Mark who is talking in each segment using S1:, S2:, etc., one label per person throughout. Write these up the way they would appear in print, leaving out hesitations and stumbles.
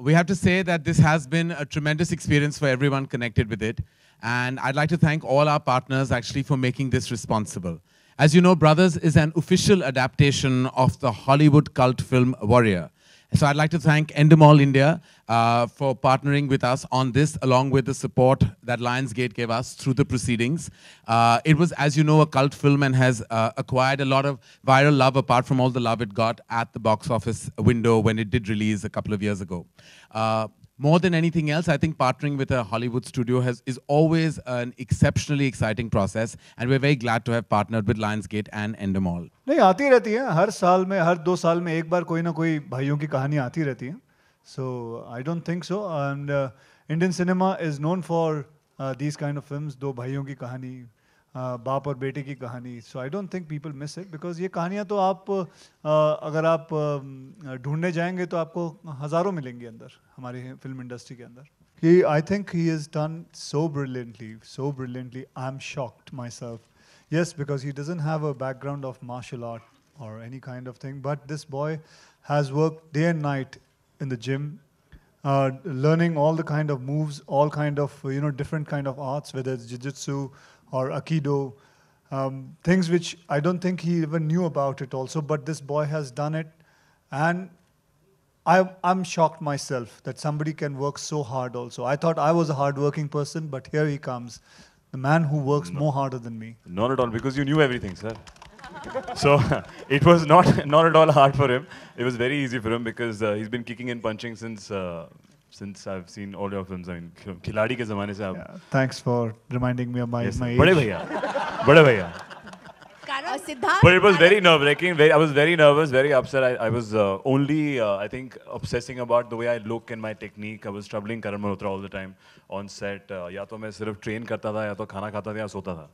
S1: we have to say that this has been a tremendous experience for everyone connected with it. And I'd like to thank all our partners actually for making this responsible. As you know, Brothers is an official adaptation of the Hollywood cult film Warrior. So I'd like to thank Endemol India for partnering with us on this, along with the support that Lionsgate gave us through the proceedings. It was, as you know, a cult film and has acquired a lot of viral love apart from all the love it got at the box office window when it did release a couple of years ago. More than anything else, I think partnering with a Hollywood studio is always an exceptionally exciting process, and we're very glad to have partnered with Lionsgate and Endemol.
S2: नहीं आती रहती है हर साल में हर 2 साल में एक बार कोई ना कोई भाइयों की कहानी आती रहती है. So I don't think so. And Indian cinema is known for these kind of films. दो भाइयों की कहानी, बाप और बेटे की कहानी. So I don't think people miss it because ये कहानियाँ तो आप अगर आप ढूंढने जाएंगे तो आपको हजारों मिलेंगी अंदर हमारी फिल्म इंडस्ट्री के अंदर. I think he has done so brilliantly, so brilliantly. I'm shocked myself. Yes, because he doesn't have a background of martial art or any kind of thing, but this boy has worked day and night in the gym, learning all the kind of moves, all kind of different kind of arts, whether it's jiu-jitsu or aikido, things which I don't think he even knew about it also, but this boy has done it, and I'm shocked myself that somebody can work so hard also. I thought I was a hard-working person, but here he comes, the man who works more harder than me.
S3: Not at all, because you knew everything, sir. So it was not at all hard for him. It was very easy for him because he's been kicking and punching since I've seen all your films. I mean, खिलाड़ी के ज़माने से आप.
S2: Thanks for reminding me of my age.
S3: बड़े भैया. But it was very nerve-wracking. I was very nervous, very upset. I was only, I think, obsessing about the way I look and my technique. I was troubling Karan Malhotra all the time on set. या तो मैं सिर्फ train करता था, या तो खाना खाता था, या सोता था.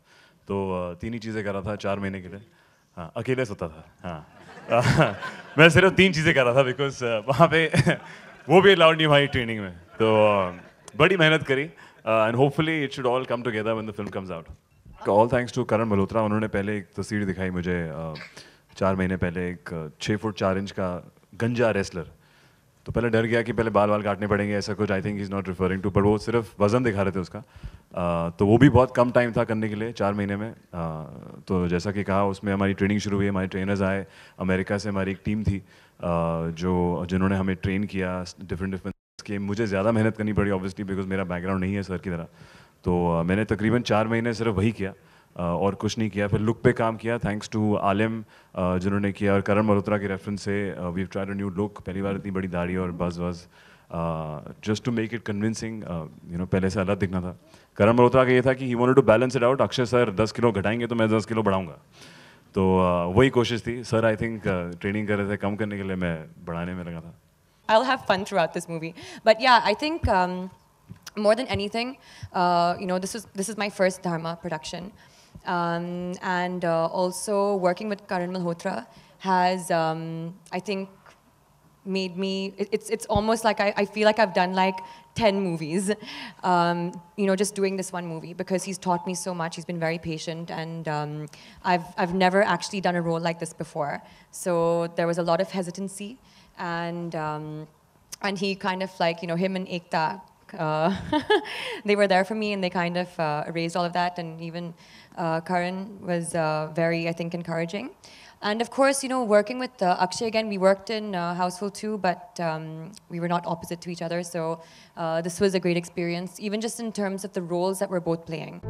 S3: तो तीन ही चीज़ें कर रहा था 4 महीने के लिए. हाँ, अकेले सोता था. हाँ. मैं सिर्फ 3 चीज़ें कर रहा था because वहाँ पे वो भी allowed नहीं हमारी training में. तो बड़ी मेहनत करी. And hopefully it should all come together when the film comes out. All thanks to Karan Malhotra. उन्होंने पहले एक तस्वीर दिखाई मुझे 4 महीने पहले, एक 6 फुट 4 इंच का गंजा रेसलर. तो पहले डर गया कि पहले बाल काटने पड़ेंगे, ऐसा कुछ. I think is not referring to, पर वो सिर्फ वजन दिखा रहे थे उसका. तो वो भी बहुत कम टाइम था करने के लिए, 4 महीने में. तो जैसा कि कहा, उसमें हमारी ट्रेनिंग शुरू हुई. हमारे ट्रेनर्स आए अमेरिका से. हमारी एक टीम थी जिन्होंने हमें ट्रेन किया डिफरेंट के. मुझे ज़्यादा मेहनत करनी पड़ी ऑब्वियसली बिकॉज मेरा बैकग्राउंड नहीं है सर की तरह. तो मैंने तकरीबन 4 महीने सिर्फ वही किया और कुछ नहीं किया. फिर लुक पे काम किया थैंक्स टू आलिम जिन्होंने किया, और करण मल्होत्रा के रेफरेंस से we have tried a new look. पहली बार इतनी बड़ी दाढ़ी और buzz just to make it convincing. पहले से अलग दिखना था. करण मल्होत्रा का ये था कि he wanted to balance it out. Akshay sir 10 kilo घटाएंगे तो मैं 10 किलो बढ़ाऊंगा. तो वही कोशिश थी. सर आई थिंक ट्रेनिंग कर रहे थे कम करने के लिए, मैं बढ़ाने में लगा था.
S4: I'll have fun throughout this movie. But yeah, I think more than anything, this is my first Dharma production. And also working with Karan Malhotra has, I think, made me, it's almost like I feel like I've done like 10 movies, just doing this one movie, because he's taught me so much. He's been very patient, and I've never actually done a role like this before. So there was a lot of hesitancy, and he kind of like, him and Ekta, they were there for me, and they kind of erased all of that, and even Karan was very, I think, encouraging. And of course, working with Akshay again, we worked in Houseful too, but we were not opposite to each other, so this was a great experience, even just in terms of the roles that we're both playing.